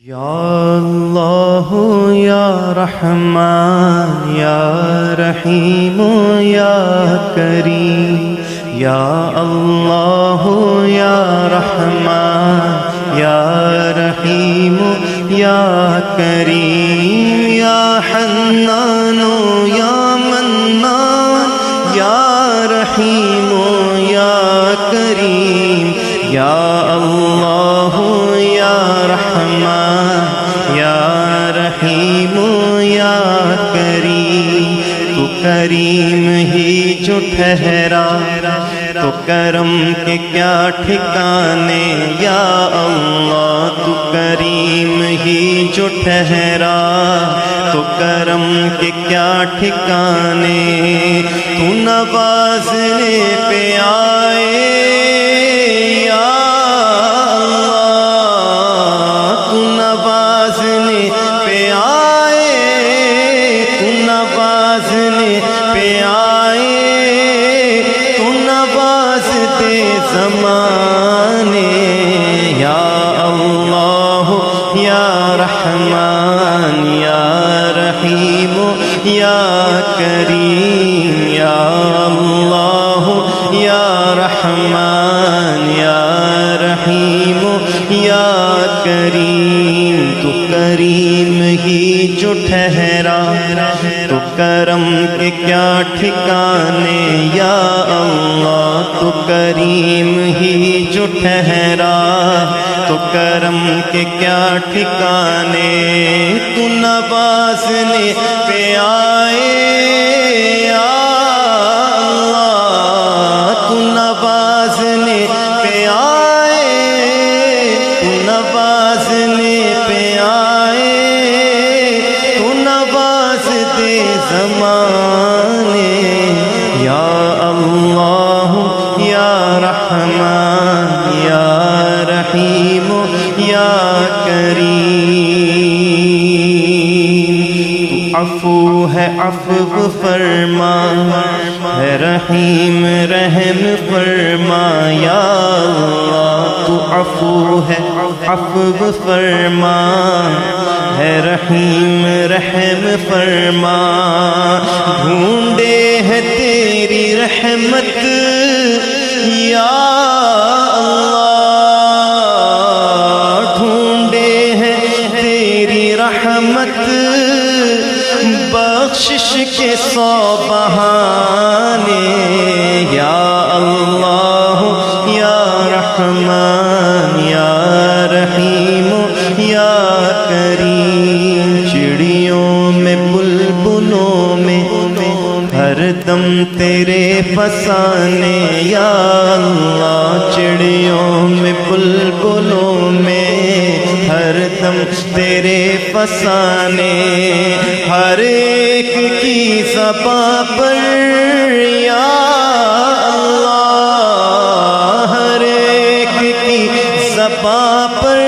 یا اللہ یا رحمان یا رحیم یا کریم، یا اللہ یا رحمان یا رحیم یا کریم، یا حنان یا منان یا رحیم یا کریم، یا اللہ یا رحمان یا رحیم یا کریم۔ تو کریم ہی جو ٹھہرا تو کرم کے کیا ٹھکانے، یا اللہ تو کریم ہی جو ٹھہرا تو کرم کے کیا ٹھکانے، تو نوازنے پہ آئے یا زمانے، یا اللہ یا رحمان یا رحیم یا کریم، یا اللہ یا رحمان یا رحیم یا کریم۔ تو کریم ہی جو ٹھہرا تو کرم کے کیا ٹھکانے، یا اللہ تو کریم ہی جو ٹھہرا تو کرم کے کیا ٹھکانے، تو نوازنے پہ آئے یا اللہ تو نوازنے پہ آئے، تو نوازنے پہ آئے، تو نوازتے زمانے، یا اللہ یا رحمان یا رحیم یا کریم۔ تو عفو ہے عفو فرما، ہے رحیم رحم فرما، یا اللہ تو عفو ہے عفو فرما، ہے رحیم رحم فرما، ڈھونڈے ہے تیری رحمت یا اللہ، ڈھونڈے ہے تیری رحمت، بخشش کے 100 بہانے، یا اللہ یا رحمان یا رحیم یا کریم۔ چڑیوں میں بلبلوں میں ہر دم تیرے فسانے، یا اللہ چڑیوں میں بلبلوں میں ہر دم تیرے فسانے، ہر ایک کی زبان پر یا اللہ، ہر ایک کی زبان پر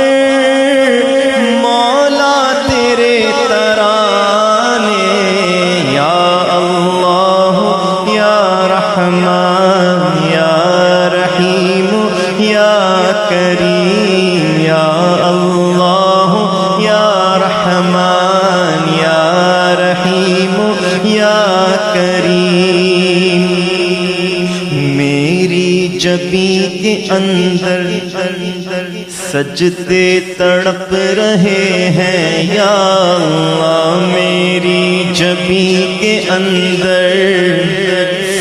مولا تیرے ترانے، یا اللہ یا رحمان یا رحیم یا کریم، یا اللہ یا رحمان یا رحیم یا کریم۔ میری جبیں کے اندر سجدے تڑپ رہے ہیں، یا اللہ میری جبیں کے اندر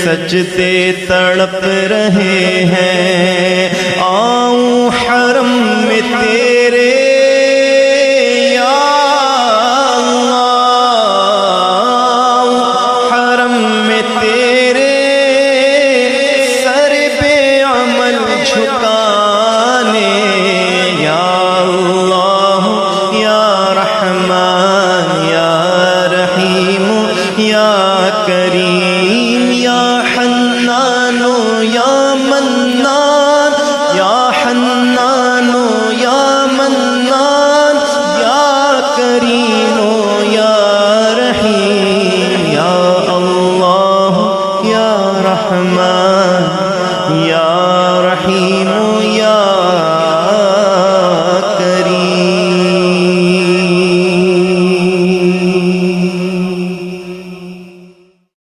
سجدے تڑپ رہے ہیں، آؤں حرم میں تیرے